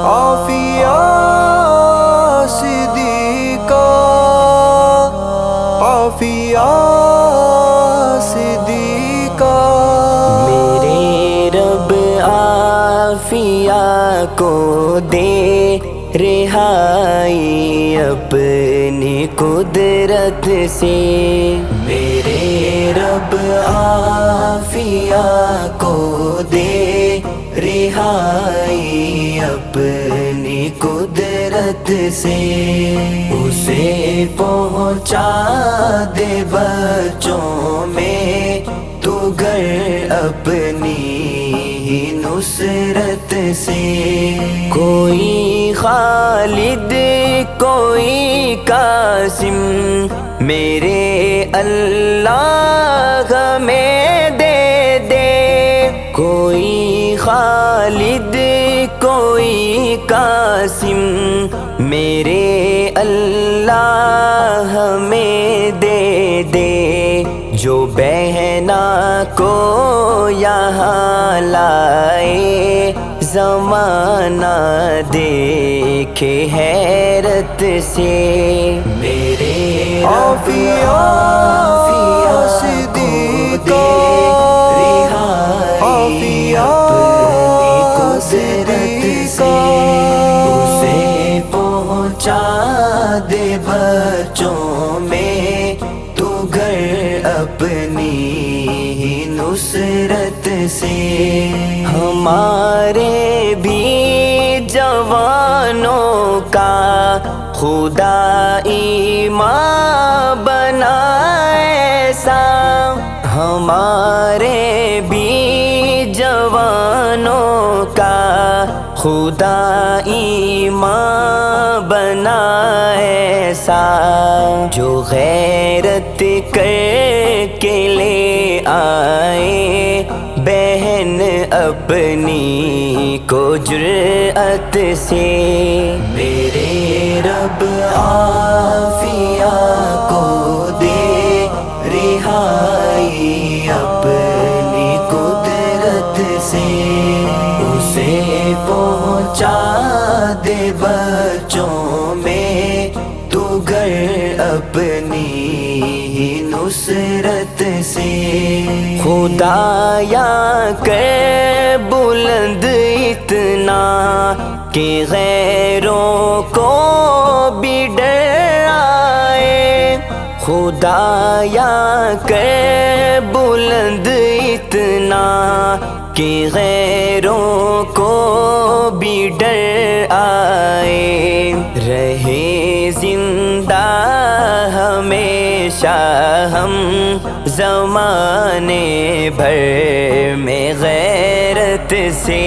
عافیہ صدیقہ، عافیہ صدیقہ، میرے رب عافیہ کو دے رہائی اپنی قدرت سے، میرے رب عافیہ کو دے رہائی اپنی قدرت سے، اسے پہنچا دے بچوں میں تو گھر اپنی ہی نصرت سے، کوئی خالد کوئی قاسم میرے اللہ ہمیں دے دے، کوئی خالد کوئی قاسم میرے اللہ ہمیں دے دے، جو بہنا کو یہاں لائے زمانہ دیکھے حیرت سے، میرے عافیہ صدیقہ، عافیہ صدیقہ، اسے پہنچا دے بچوں میں تو گھر اپنی ہی نصرت سے، ہمارے بھی جوانوں کا خدا ایمان بنا ایسا، ہمارے بھی جوانوں کا خدا ایمان بنا ایسا، جو غیرت کر کے لے آئے بہن اپنی کو جرأت سے، میرے رب عافیہ کو دے رہائی اپنی قدرت سے، اسے پہنچا دے بچوں میں تو گھر اپنی ہی نصرت سے، خدایا کر بلند اتنا کہ غیروں کو بھی ڈر آئے، خدایا کر بلند اتنا کہ غیروں کو بھی ڈر آئے، رہے زندہ ہمیشہ ہم زمانے بھر میں غیرت سے،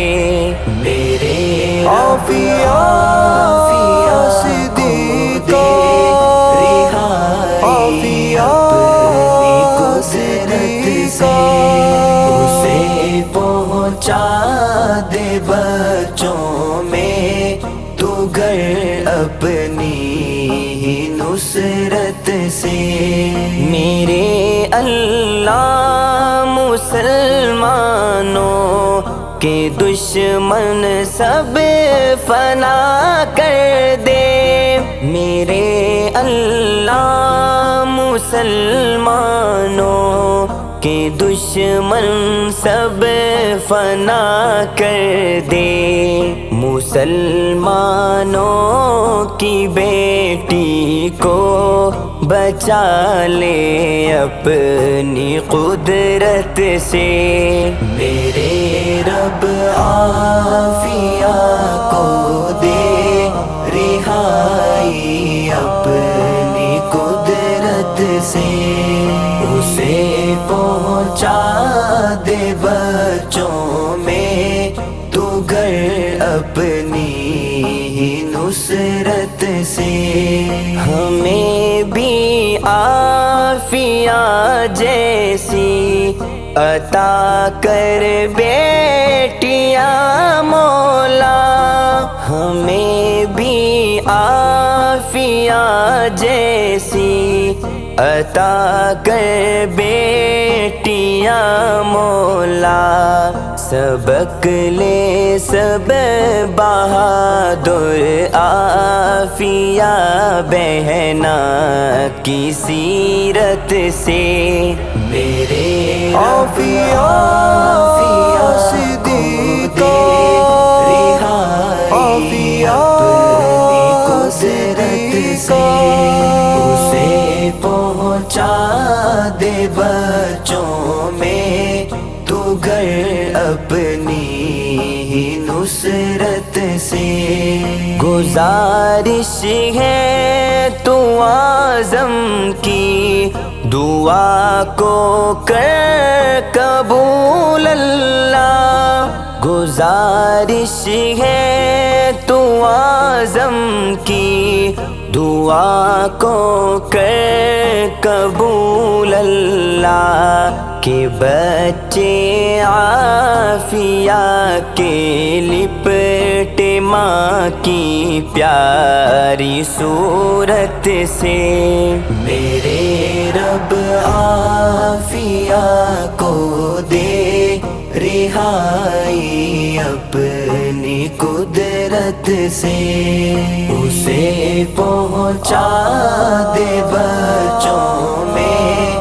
میرے عافیہ صدیقہ، عافیہ صدیقہ، اسے پہنچا دے بچوں میں تو گھر اپنی ہی نصرت سے، میرے اللہ مسلمانوں کے دشمن سب فنا کر دے، میرے اللہ مسلمانوں کے دشمن سب فنا کر دے، مسلمانوں کی بیٹی کو بچا لے اپنی قدرت سے، میرے رب عافیہ کو دے رہائی اپنی قدرت سے، اسے پہنچا دے بچوں میں تو گھر اپنی ہی نصرت سے، ہمیں بھی عافیہ جیسی عطا کر بیٹیاں مولا، ہمیں بھی عافیہ جیسی عطا کر بیٹیاں مولا، سبق لے سب بہادر عافیہ بہنا کی سیرت سے، میرے عافیہ صدیقہ، عافیہ صدیقہ، اسے پہنچا دے بچوں میں تو گھر اپنی ہی نصرت سے، گزارش ہے تو اعظم کی دعا کو کر قبول اللہ، گزارش ہے تو اعظم کی دعا کو کر قبول اللہ، کہ بچے عافیہ کے لپٹے ماں کی پیاری صورت سے، میرے رب عافیہ کو دے رہائی اپنی قدرت سے، اسے پہنچا دے بچوں میں